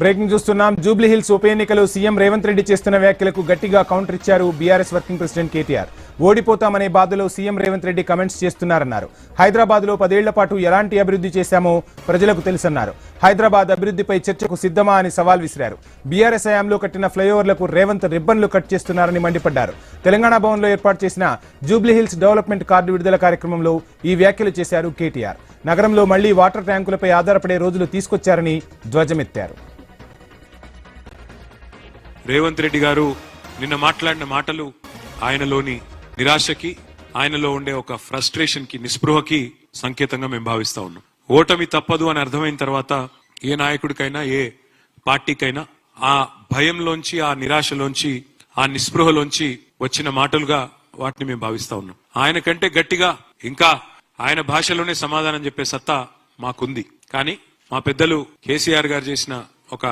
Breaking చూస్తున్నాం. Jubilee hills ఉప ఎన్నికలో సీఎం రేవంత్ రెడ్డి చేస్తున్న వ్యాఖ్యలకు గట్టిగా కౌంటర్ ఇచ్చారు బీఆర్ఎస్ వర్కింగ్ ప్రెసిడెంట్ కేటీఆర్. ఓడిపోతామనే బాధలో సీఎం రేవంత్ రెడ్డి కమెంట్స్ చేస్తున్నారన్నారు. హైదరాబాద్ లో 10 ఏళ్ల పాటు ఎలాంటి అభివృద్ధి చేశామో ప్రజలకు తెలుసన్నారు. హైదరాబాద్ అభివృద్ధిపై చర్చకు సిద్ధమా అని సవాల్ విసిరారు. బీఆర్ఎస్ హయాంలో కట్టిన ఫ్లైఓవర్లకు రేవంత్ రిబ్బన్లు కట్ చేస్తున్నారని మండిపడ్డారు. తెలంగాణ భవన్లో ఏర్పాటు చేసిన జూబ్లీ హిల్స్ డెవలప్మెంట్ కార్డు విడుదల కార్యక్రమంలో ఈ వ్యాఖ్యలు చేశారు కేటీఆర్. నగరంలో మళ్లీ వాటర్ ట్యాంకులపై ఆధారపడే రోజులు తీసుకొచ్చారని ధ్వజమెత్తారు. రేవంత్ రెడ్డి గారు నిన్న మాట్లాడిన మాటలు ఆయనలోని నిరాశకి, ఆయనలో ఉండే ఒక ఫ్రస్ట్రేషన్ కి, నిస్పృహకి సంకేతంగా మేము భావిస్తా ఉన్నాం. ఓటమి తప్పదు అని అర్థమైన తర్వాత ఏ నాయకుడికైనా, ఏ పార్టీకైనా ఆ భయంలోంచి, ఆ నిరాశలోంచి, ఆ నిస్పృహలోంచి వచ్చిన మాటలుగా వాటిని మేము భావిస్తా ఉన్నాం. ఆయన కంటే గట్టిగా ఇంకా ఆయన భాషలోనే సమాధానం చెప్పే సత్తా మాకుంది. కానీ మా పెద్దలు కేసీఆర్ గారు చేసిన ఒక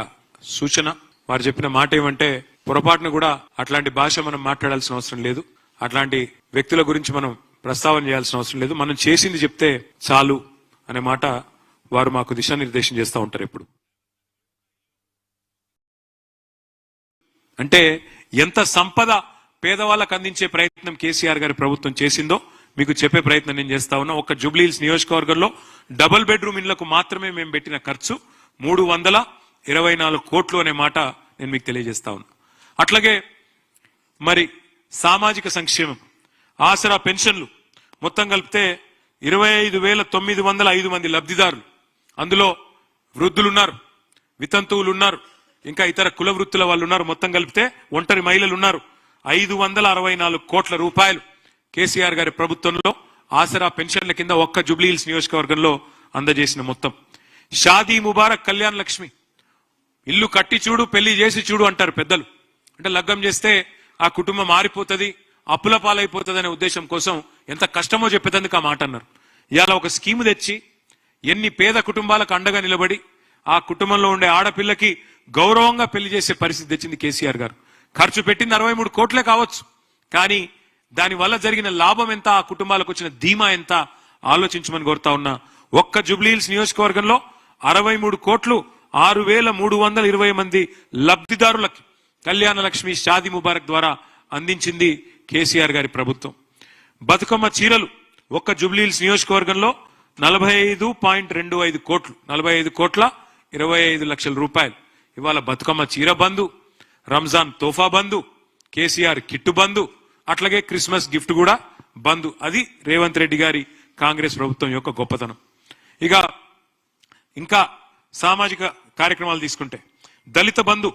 సూచన, వారు చెప్పిన మాట ఏమంటే, పొరపాటును కూడా అట్లాంటి భాష మనం మాట్లాడాల్సిన అవసరం లేదు, అట్లాంటి వ్యక్తుల గురించి మనం ప్రస్తావన చేయాల్సిన అవసరం లేదు, మనం చేసింది చెప్తే చాలు అనే మాట వారు మాకు దిశానిర్దేశం చేస్తూ ఉంటారు ఎప్పుడు. అంటే ఎంత సంపద పేదవాళ్ళకు అందించే ప్రయత్నం కేసీఆర్ గారి ప్రభుత్వం చేసిందో మీకు చెప్పే ప్రయత్నం నేను చేస్తా ఉన్నా. ఒక్క జూబ్లీ హిల్స్ నియోజకవర్గంలో డబుల్ బెడ్రూమ్ ఇళ్లకు మాత్రమే మేము పెట్టిన ఖర్చు 324 కోట్లు అనే మాట నేను మీకు తెలియజేస్తా ఉన్నా. అట్లాగే మరి సామాజిక సంక్షేమం, ఆసరా పెన్షన్లు మొత్తం కలిపితే 25,905 మంది లబ్ధిదారులు. అందులో వృద్ధులున్నారు, వితంతువులున్నారు, ఇంకా ఇతర కుల వృత్తుల వాళ్ళు ఉన్నారు. మొత్తం కలిపితే ఒంటరి మహిళలు ఉన్నారు. 564 కోట్ల రూపాయలు కేసీఆర్ గారి ప్రభుత్వంలో ఆసరా పెన్షన్ల కింద ఒక్క జూబ్లీ హిల్స్ నియోజకవర్గంలో అందజేసిన మొత్తం. షాదీ ముబారక్ కళ్యాణ్ లక్ష్మి, ఇల్లు కట్టి చూడు, పెళ్లి చేసి చూడు అంటారు పెద్దలు. అంటే లగ్గం చేస్తే ఆ కుటుంబం మారిపోతుంది, అప్పుల పాలైపోతుంది అనే ఉద్దేశం కోసం ఎంత కష్టమో చెప్పేందుకు ఆ మాట అన్నారు. ఇవాళ ఒక స్కీమ్ తెచ్చి ఎన్ని పేద కుటుంబాలకు అండగా నిలబడి ఆ కుటుంబంలో ఉండే ఆడపిల్లకి గౌరవంగా పెళ్లి చేసే పరిస్థితి తెచ్చింది కేసీఆర్ గారు. ఖర్చు పెట్టింది 63 కోట్లే కావచ్చు, కానీ దానివల్ల జరిగిన లాభం ఎంత, ఆ కుటుంబాలకు వచ్చిన ధీమా ఎంత ఆలోచించమని కోరుతా ఉన్నా. ఒక్క జూబ్లీ హిల్స్ నియోజకవర్గంలో 63 కోట్లు 6,320 మంది లబ్ధిదారులకి కళ్యాణ లక్ష్మి, షాదీ ముబారక్ ద్వారా అందించింది కేసీఆర్ గారి ప్రభుత్వం. బతుకమ్మ చీరలు ఒక్క జూబ్లీ హిల్స్ నియోజకవర్గంలో 45.25 కోట్లు, 45 కోట్ల 25 లక్షల రూపాయలు. ఇవాళ బతుకమ్మ చీర బంధు, రంజాన్ తోఫా బంధు, కేసీఆర్ కిట్టు బంధు, అట్లాగే క్రిస్మస్ గిఫ్ట్ కూడా బంధు. అది రేవంత్ రెడ్డి గారి కాంగ్రెస్ ప్రభుత్వం యొక్క గొప్పతనం. ఇక ఇంకా సామాజిక కార్యక్రమాలు తీసుకుంటే దళిత బంధు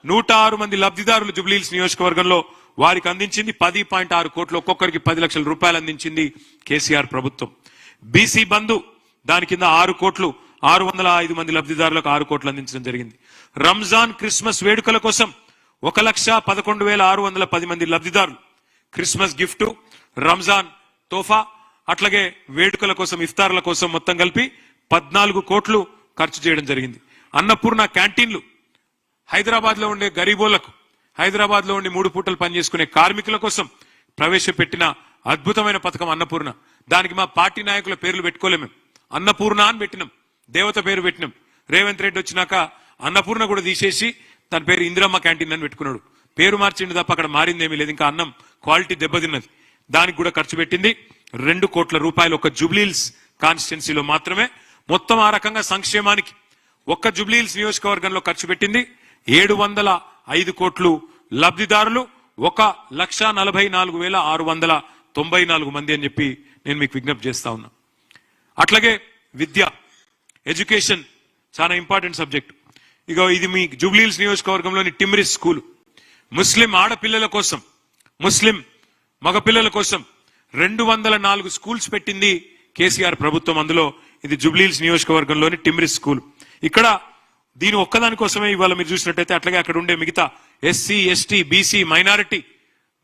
106 మంది లబ్ధిదారులు జూబ్లీ హిల్స్ నియోజకవర్గంలో, వారికి అందించింది 10.6 కోట్లు, ఒక్కొక్కరికి 10 లక్షల రూపాయలు అందించింది కేసీఆర్ ప్రభుత్వం. బీసీ బంధు దాని కింద 6 కోట్లు 605 మంది లబ్ధిదారులకు 6 కోట్లు అందించడం జరిగింది. రంజాన్ క్రిస్మస్ వేడుకల కోసం 1,11,610 మంది లబ్ధిదారులు క్రిస్మస్ గిఫ్ట్, రంజాన్ తోఫా, అట్లాగే వేడుకల కోసం, ఇఫ్తార్ల కోసం మొత్తం కలిపి 14 కోట్లు ఖర్చు చేయడం జరిగింది. అన్నపూర్ణ క్యాంటీన్లు హైదరాబాద్ లో ఉండే గరీబోళ్లకు, హైదరాబాద్ లో ఉండే 3 పూటలు పనిచేసుకునే కార్మికుల కోసం ప్రవేశపెట్టిన అద్భుతమైన పథకం అన్నపూర్ణ. దానికి మా పార్టీ నాయకుల పేర్లు పెట్టుకోలేము, అన్నపూర్ణ అని పెట్టినాం, దేవత పేరు పెట్టినాం. రేవంత్ రెడ్డి వచ్చినాక అన్నపూర్ణ కూడా తీసేసి తన పేరు ఇందిరమ్మ క్యాంటీన్ అని పెట్టుకున్నాడు. పేరు మార్చిండు తప్ప అక్కడ మారిందేమీ లేదు, ఇంకా అన్నం క్వాలిటీ దెబ్బతిన్నది. దానికి కూడా ఖర్చు పెట్టింది 2 కోట్ల రూపాయలు ఒక్క జూబ్లీ హిల్స్ కాన్స్టిట్యున్సీలో మాత్రమే. మొత్తం ఆ రకంగా సంక్షేమానికి ఒక్క జూబ్లీ హిల్స్ నియోజకవర్గంలో ఖర్చు పెట్టింది 705 కోట్లు. లబ్ధిదారులు 1,44,694 మంది అని చెప్పి నేను మీకు విజ్ఞప్తి చేస్తా ఉన్నా. అట్లాగే విద్య, ఎడ్యుకేషన్ చాలా ఇంపార్టెంట్ సబ్జెక్ట్. ఇక ఇది మీ జూబ్లీ హిల్స్ నియోజకవర్గంలోని టిమ్రిస్ స్కూల్, ముస్లిం ఆడపిల్లల కోసం, ముస్లిం మగపిల్లల కోసం 204 స్కూల్స్ పెట్టింది కేసీఆర్ ప్రభుత్వం. అందులో ఇది జూబ్లీ హిల్స్ నియోజకవర్గంలోని టిమ్రిస్ స్కూల్. ఇక్కడ దీని ఒక్కదాని కోసమే ఇవాళ మీరు చూసినట్టయితే అట్లాగే అక్కడ ఉండే మిగతా ఎస్సీ, ఎస్టీ, బీసీ, మైనారిటీ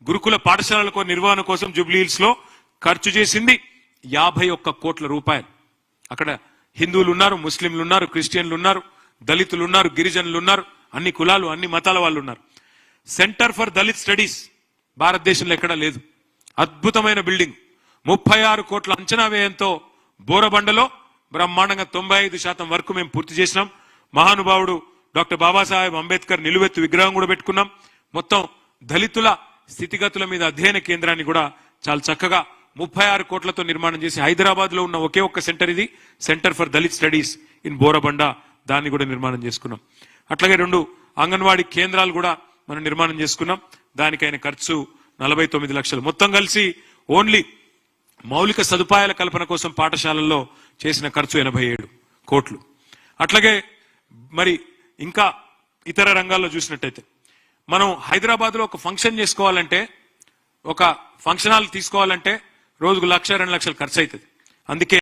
గురుకుల పాఠశాలల నిర్వహణ కోసం జూబ్లీ హిల్స్ లో ఖర్చు చేసింది 51 కోట్ల రూపాయలు. అక్కడ హిందువులు ఉన్నారు, ముస్లింలు ఉన్నారు, క్రిస్టియన్లు ఉన్నారు, దళితులు ఉన్నారు, గిరిజనులు ఉన్నారు, అన్ని కులాలు, అన్ని మతాల వాళ్ళు ఉన్నారు. సెంటర్ ఫర్ దళిత్ స్టడీస్ భారతదేశంలో ఎక్కడా లేదు. అద్భుతమైన బిల్డింగ్, 36 కోట్ల అంచనా వ్యయంతో బోరబండలో బ్రహ్మాండంగా 95% వరకు మేము పూర్తి చేసినాం. మహానుభావుడు డాక్టర్ బాబాసాహెబ్ అంబేద్కర్ నిలువెత్తు విగ్రహం కూడా పెట్టుకున్నాం. మొత్తం దళితుల స్థితిగతుల మీద అధ్యయన కేంద్రాన్ని కూడా చాలా చక్కగా 36 కోట్లతో నిర్మాణం చేసి హైదరాబాద్ లో ఉన్న ఒకే ఒక్క సెంటర్ ఇది, centre for Dalit studies in Borabanda, దాన్ని కూడా నిర్మాణం చేసుకున్నాం. అట్లాగే 2 అంగన్వాడీ కేంద్రాలు కూడా మనం నిర్మాణం చేసుకున్నాం. దానికైన ఖర్చు 49 లక్షలు. మొత్తం కలిసి ఓన్లీ మౌలిక సదుపాయాల కల్పన కోసం పాఠశాలల్లో చేసిన ఖర్చు 87 కోట్లు. అట్లాగే మరి ఇంకా ఇతర రంగాల్లో చూసినట్టయితే మనం హైదరాబాద్ లో ఒక ఫంక్షన్ చేసుకోవాలంటే, ఒక ఫంక్షన్ హాల్ తీసుకోవాలంటే రోజుకు 1-2 లక్షలు ఖర్చు అవుతుంది. అందుకే